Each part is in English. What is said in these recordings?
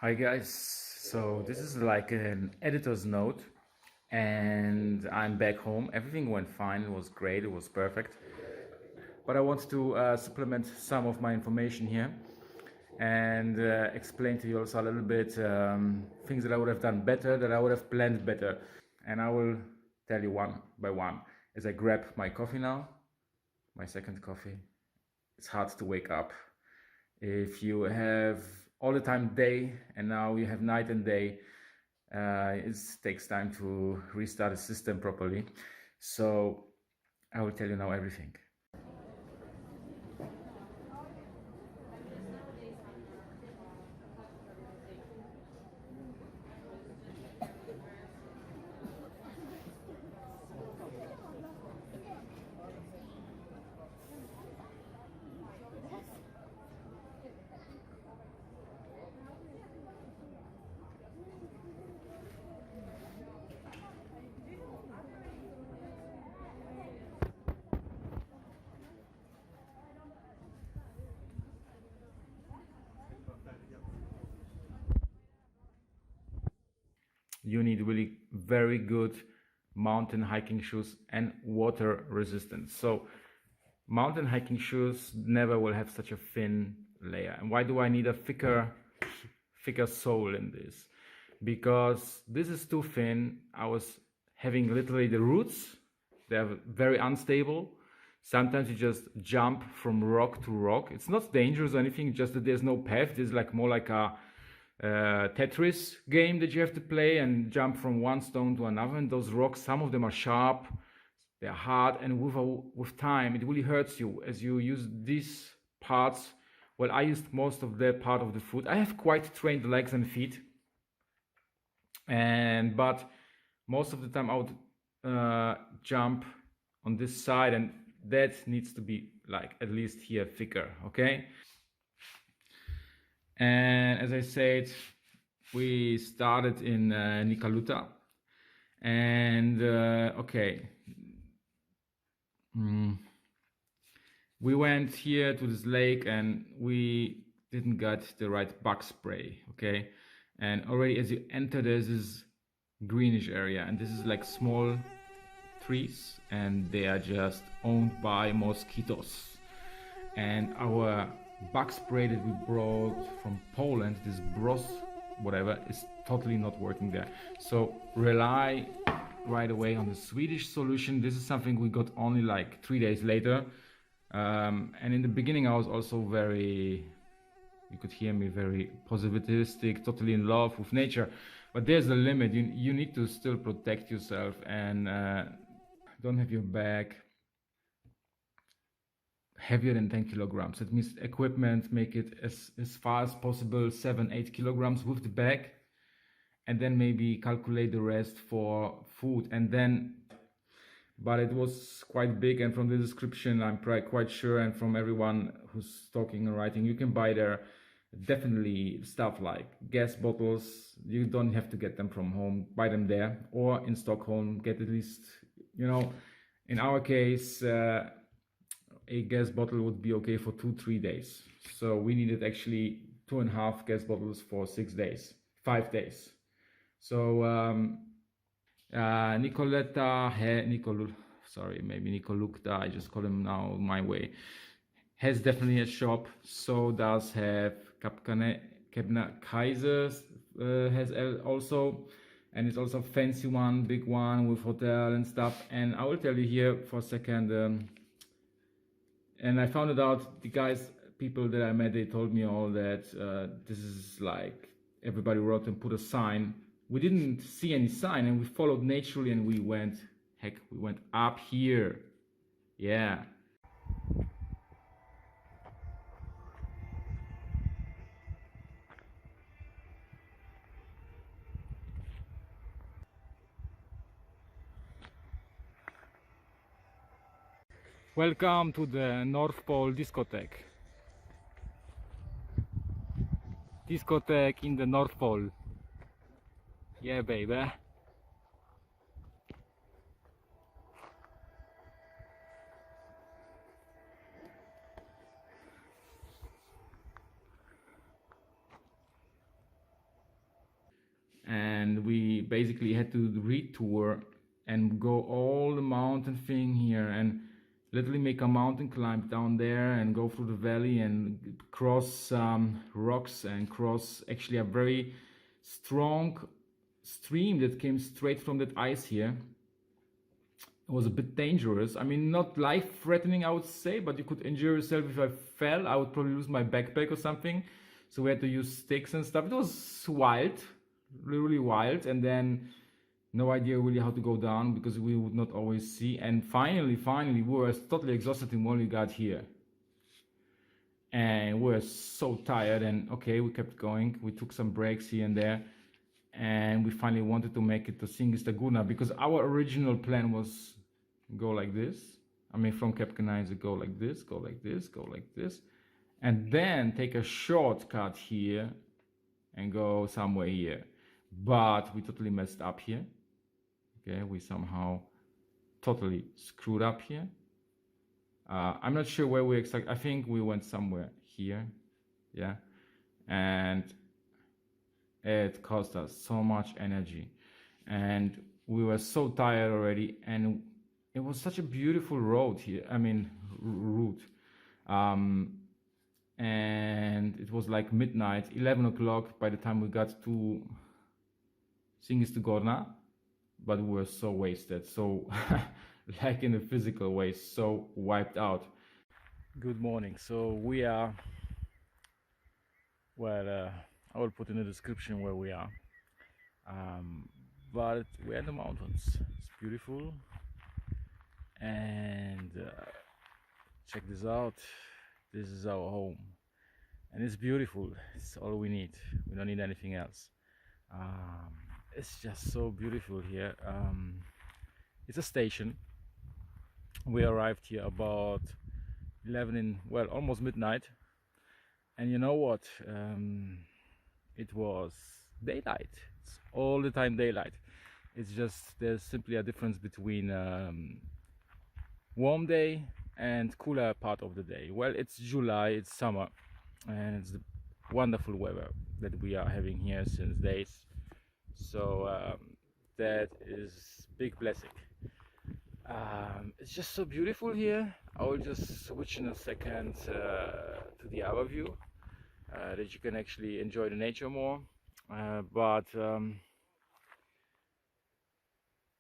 Hi guys, so this is like an editor's note, and I'm back home. Everything went fine, it was great, it was perfect. But I want to supplement some of my information here and explain to you also a little bit things that I would have done better, that I would have planned better. And I will tell you one by one as I grab my coffee now, my second coffee. It's hard to wake up. If you have all the time day and now you have night and day, it takes time to restart the system properly. So I will tell you now everything. You need really very good mountain hiking shoes and water resistance. So mountain hiking shoes never will have such a thin layer. And why do I need a thicker sole in this? Because this is too thin. I was having literally the roots, they're very unstable. Sometimes you just jump from rock to rock. It's not dangerous or anything, just that there's no path. This is like more like a Tetris game that you have to play and jump from one stone to another. And those rocks, some of them are sharp, they're hard, and with time it really hurts you as you use these parts. Well, I used most of that part of the foot. I have quite trained legs and feet, but most of the time I would jump on this side, and that needs to be like at least here thicker, okay? And as I said, we started in Nikkaloukta, and okay, we went here to this lake and we didn't get the right bug spray, okay? And already as you enter, there's this greenish area, and this is like small trees, and they are just owned by mosquitoes. And our bug spray that we brought from Poland, this Bros whatever, is totally not working there. So rely right away on the Swedish solution. This is something we got only like 3 days later. And in the beginning I was also very, you could hear me, very positivistic, totally in love with nature. But there's a limit. You need to still protect yourself and don't have your bag heavier than 10 kilograms. That means equipment, make it as far as possible 7-8 kilograms with the bag, and then maybe calculate the rest for food. And then, but it was quite big, and from the description I'm quite sure, and from everyone who's talking and writing, you can buy there definitely stuff like gas bottles. You don't have to get them from home, buy them there, or in Stockholm get at least, you know, in our case a gas bottle would be okay for 2-3 days. So we needed actually 2.5 gas bottles for 6 days, 5 days. So Nikkaloukta, I just call him now my way, has definitely a shop. So does have Kebnekaise has also, and it's also a fancy one, big one with hotel and stuff. And I will tell you here for a second. And I found it out, the guys, people that I met, they told me all that this is like everybody wrote and put a sign. We didn't see any sign, and we followed naturally, and we went up here. Yeah. Welcome to the North Pole discotheque. Discotheque in the North Pole. Yeah, baby. and we basically had to retour and go all the mountain thing here and literally make a mountain climb down there and go through the valley and cross some rocks and cross actually a very strong stream that came straight from that ice here. It was a bit dangerous. I mean, not life-threatening, I would say, but you could injure yourself. If I fell, I would probably lose my backpack or something. So we had to use sticks and stuff. It was wild, really wild. And then no idea really how to go down because we would not always see. And finally, we were totally exhausted when we got here. And we were so tired. And okay, we kept going. We took some breaks here and there. And we finally wanted to make it to Kungsledden because our original plan was go like this. I mean, from Kebnekaise, go like this, go like this, go like this, and then take a shortcut here and go somewhere here. But we totally messed up here. Okay, we somehow totally screwed up here. I'm not sure where we exactly. I think we went somewhere here. Yeah, and it cost us so much energy, and we were so tired already, and it was such a beautiful road here. I mean, route. And it was like midnight, 11 o'clock by the time we got to Kungsledden, but we were so wasted, so like in a physical way, so wiped out. Good morning. So we are, well, I will put in the description where we are. But we're in the mountains. It's beautiful. And check this out. This is our home. And it's beautiful. It's all we need. We don't need anything else. It's just so beautiful here. It's a station. We arrived here about 11 well, almost midnight. And you know what? It was daylight. It's all the time daylight. It's just there's simply a difference between warm day and cooler part of the day. Well, it's July, it's summer, and it's the wonderful weather that we are having here since days. So that is big blessing. It's just so beautiful here. I will just switch in a second to the other view that you can actually enjoy the nature more. But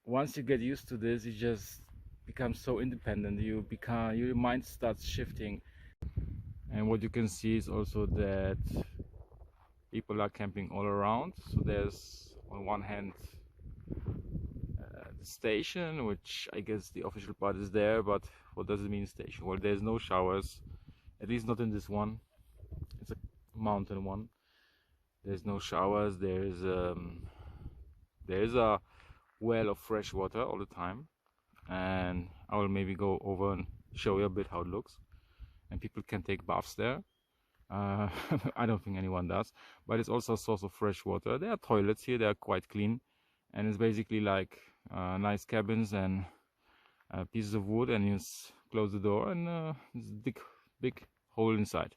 once you get used to this, you just become so independent. Your mind starts shifting. And what you can see is also that people are camping all around. So there's on one hand the station, which I guess the official part is there, but what does it mean station? Well, there's no showers, at least not in this one. It's a mountain one. There's no showers. There's a well of fresh water all the time, and I will maybe go over and show you a bit how it looks. And people can take baths there. I don't think anyone does, but it's also a source of fresh water. There are toilets here. They are quite clean, and it's basically like nice cabins and pieces of wood, and you close the door and there's a big hole inside,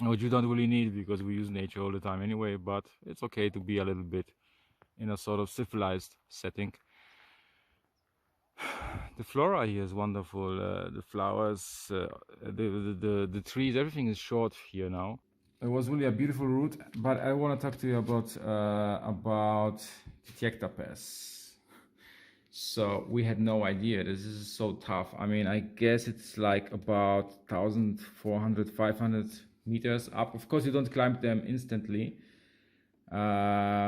which you don't really need because we use nature all the time anyway, but it's okay to be a little bit in a sort of civilized setting. The flora here is wonderful. The flowers, the trees, everything is short here now. It was really a beautiful route, but I want to talk to you about Tiekta Pass. So we had no idea. This is so tough. I mean, I guess it's like about 1,400, 500 meters up. Of course, you don't climb them instantly. But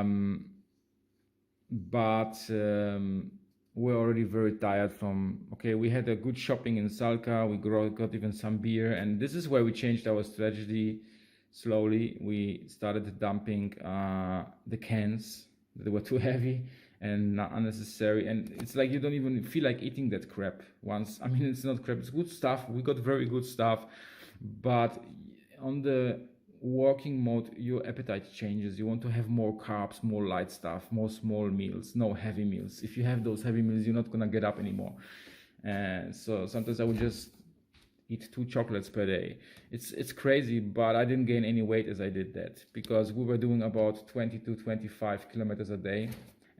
we're already very tired from, okay, we had a good shopping in Salka, we got even some beer, and this is where we changed our strategy slowly. We started dumping the cans that were too heavy and not unnecessary, and it's like you don't even feel like eating that crap once. I mean, it's not crap, it's good stuff. We got very good stuff, but on the walking mode, your appetite changes. You want to have more carbs, more light stuff, more small meals, no heavy meals. If you have those heavy meals, you're not gonna get up anymore. And so sometimes I would just eat 2 chocolates per day. It's crazy, but I didn't gain any weight as I did that, because we were doing about 20 to 25 kilometers a day,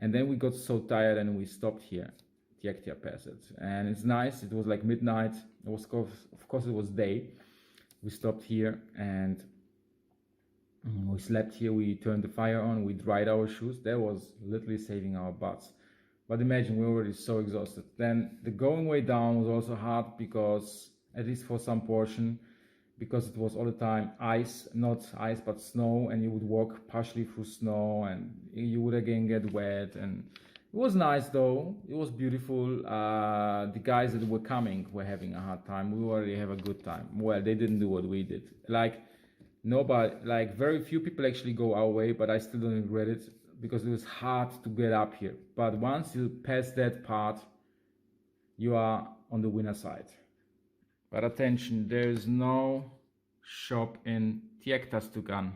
and then we got so tired and we stopped here, Tiektia Passage. And it's nice. It was like midnight. It was, of course, it was day. We stopped here and we slept here. We turned the fire on. We dried our shoes. That was literally saving our butts. But imagine, we're already so exhausted. Then the going way down was also hard, because at least for some portion, because it was all the time ice, not ice but snow, and you would walk partially through snow and you would again get wet. And it was nice though. It was beautiful. The guys that were coming were having a hard time. We already have a good time. Well, they didn't do what we did. Like nobody, like very few people actually go our way, but I still don't regret it, because it was hard to get up here. But once you pass that part, you are on the winner side. But attention, there is no shop in Tiektastugan.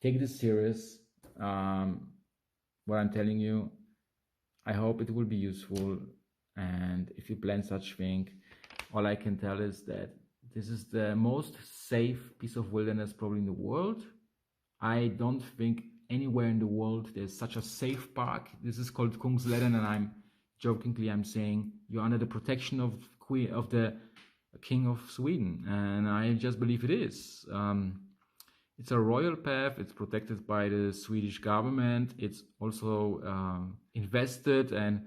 Take this serious. What I'm telling you, I hope it will be useful. And if you plan such thing, all I can tell is that this is the most safe piece of wilderness probably in the world. I don't think anywhere in the world there's such a safe park. This is called Kungsledden, and I'm saying you're under the protection of the King of Sweden, and I just believe it is. It's a royal path. It's protected by the Swedish government. It's also invested and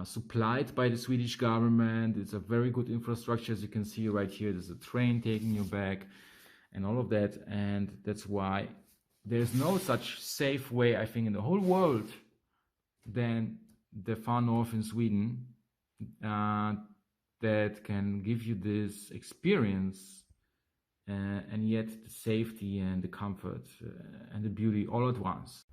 supplied by the Swedish government. It's a very good infrastructure. As you can see right here, there's a train taking you back and all of that. And that's why there's no such safe way, I think, in the whole world than the far north in Sweden that can give you this experience. And yet the safety and the comfort and the beauty all at once.